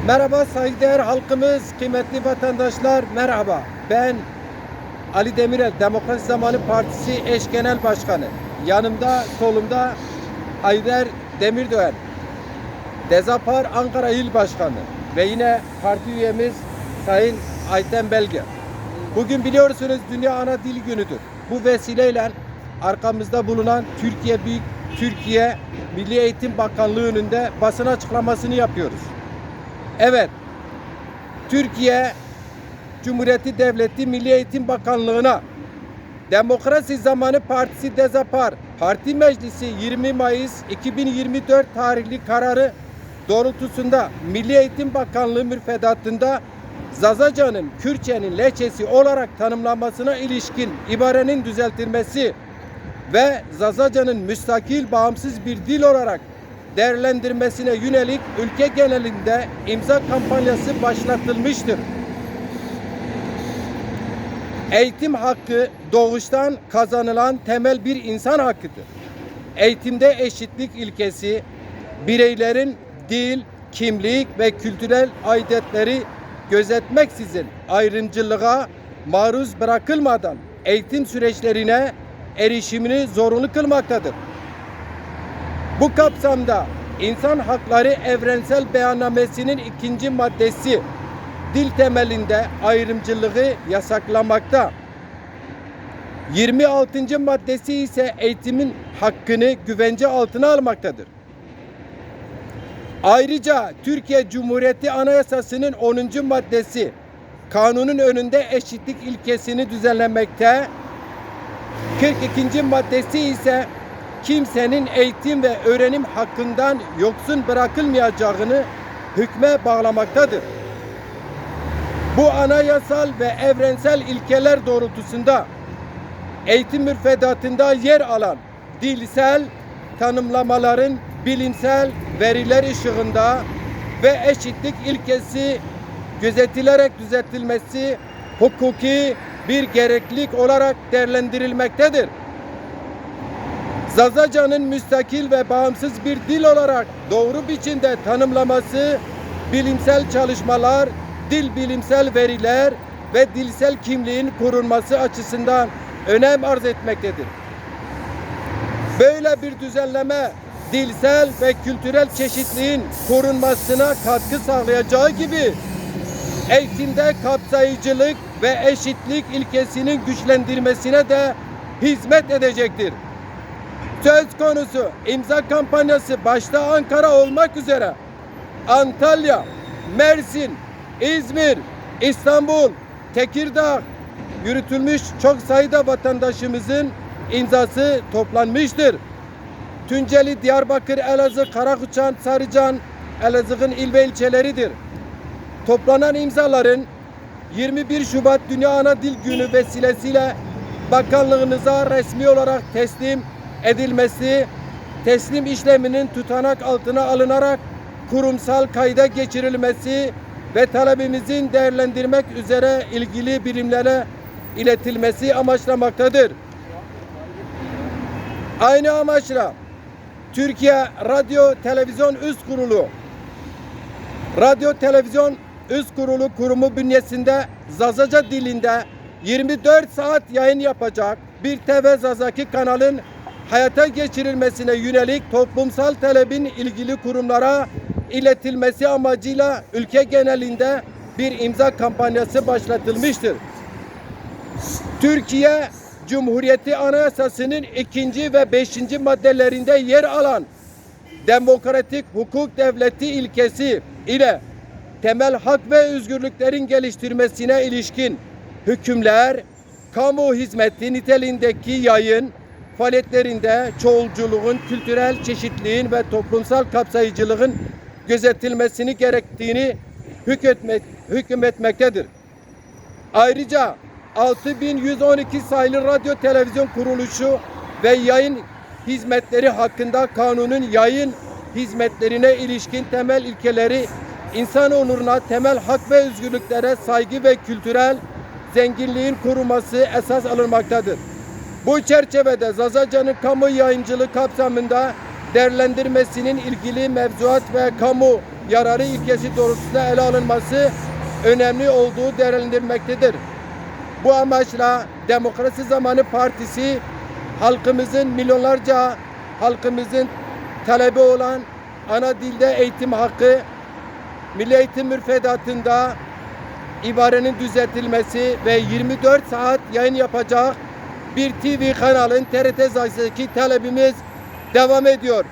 Merhaba saygıdeğer halkımız, kıymetli vatandaşlar, merhaba. Ben Ali Demirel, Demokrasi Zamanı Partisi eş genel başkanı. Yanımda, solumda Haydar Demirdoğan, Dezapar Ankara İl Başkanı ve yine parti üyemiz Sayın Ayten Belge. Bugün biliyorsunuz Dünya Ana Dil Günü'dür. Bu vesileyle arkamızda bulunan Türkiye Milli Eğitim Bakanlığı önünde basın açıklamasını yapıyoruz. Evet, Türkiye Cumhuriyeti Devleti Milli Eğitim Bakanlığı'na Demokrasi Zamanı Partisi Dezapar Parti Meclisi 20 Mayıs 2024 tarihli kararı doğrultusunda Milli Eğitim Bakanlığı müfredatında Zazacan'ın Kürtçenin lehçesi olarak tanımlanmasına ilişkin ibarenin düzeltilmesi ve Zazacan'ın müstakil bağımsız bir dil olarak değerlendirmesine yönelik ülke genelinde imza kampanyası başlatılmıştır. Eğitim hakkı doğuştan kazanılan temel bir insan hakkıdır. Eğitimde eşitlik ilkesi, bireylerin dil, kimlik ve kültürel aidiyetleri gözetmeksizin ayrımcılığa maruz bırakılmadan eğitim süreçlerine erişimini zorunlu kılmaktadır. Bu kapsamda İnsan Hakları Evrensel Beyannamesi'nin 2. maddesi dil temelinde ayrımcılığı yasaklamakta. 26. maddesi ise eğitimin hakkını güvence altına almaktadır. Ayrıca Türkiye Cumhuriyeti Anayasası'nın 10. maddesi kanunun önünde eşitlik ilkesini düzenlemekte. 42. maddesi ise kimsenin eğitim ve öğrenim hakkından yoksun bırakılmayacağını hükme bağlamaktadır. Bu anayasal ve evrensel ilkeler doğrultusunda eğitim müfredatında yer alan dilsel tanımlamaların bilimsel veriler ışığında ve eşitlik ilkesi gözetilerek düzeltilmesi hukuki bir gereklilik olarak değerlendirilmektedir. Zazacan'ın müstakil ve bağımsız bir dil olarak doğru biçimde tanımlaması, bilimsel çalışmalar, dil bilimsel veriler ve dilsel kimliğin korunması açısından önem arz etmektedir. Böyle bir düzenleme, dilsel ve kültürel çeşitliliğin korunmasına katkı sağlayacağı gibi, eğitimde kapsayıcılık ve eşitlik ilkesinin güçlendirmesine de hizmet edecektir. Söz konusu imza kampanyası başta Ankara olmak üzere Antalya, Mersin, İzmir, İstanbul, Tekirdağ yürütülmüş çok sayıda vatandaşımızın imzası toplanmıştır. Tunceli, Diyarbakır, Elazığ, Karakuçan, Sarıcan, Elazığ'ın il ve ilçeleridir. Toplanan imzaların 21 Şubat Dünya Ana Dil Günü vesilesiyle bakanlığınıza resmi olarak teslim edilmesi, teslim işleminin tutanak altına alınarak kurumsal kayda geçirilmesi ve talebimizin değerlendirmek üzere ilgili birimlere iletilmesi amaçlamaktadır. Aynı amaçla Türkiye Radyo Televizyon Üst Kurulu, Radyo Televizyon Üst Kurulu kurumu bünyesinde Zazaca dilinde 24 saat yayın yapacak bir TV Zazaki kanalın hayata geçirilmesine yönelik toplumsal talebin ilgili kurumlara iletilmesi amacıyla ülke genelinde bir imza kampanyası başlatılmıştır. Türkiye Cumhuriyeti Anayasası'nın 2. ve 5. maddelerinde yer alan demokratik hukuk devleti ilkesi ile temel hak ve özgürlüklerin geliştirmesine ilişkin hükümler, kamu hizmeti niteliğindeki yayın faaliyetlerinde çoğulculuğun, kültürel çeşitliliğin ve toplumsal kapsayıcılığın gözetilmesini gerektiğini hükmetmektedir. Ayrıca 6112 sayılı radyo televizyon kuruluşu ve yayın hizmetleri hakkında kanunun yayın hizmetlerine ilişkin temel ilkeleri insan onuruna, temel hak ve özgürlüklere saygı ve kültürel zenginliğin korunması esas alınmaktadır. Bu çerçevede Zazacan'ın kamu yayıncılığı kapsamında değerlendirmesinin ilgili mevzuat ve kamu yararı ilkesi doğrultusunda ele alınması önemli olduğu değerlendirilmektedir. Bu amaçla Demokrasi Zamanı Partisi halkımızın milyonlarca halkımızın talebi olan ana dilde eğitim hakkı, Milli Eğitim Müfredatı'nda ibarenin düzeltilmesi ve 24 saat yayın yapacak bir TV kanalın TRT sayesindeki talebimiz devam ediyor.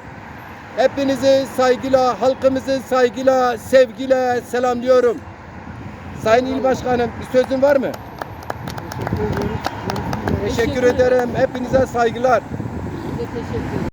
Hepinizi saygıyla, halkımızı saygıyla, sevgiyle selamlıyorum. Sayın İl Başkanım, bir sözün var mı? Teşekkür ediyoruz. Teşekkür ederim. Hepinize saygılar. Biz de teşekkür ederiz.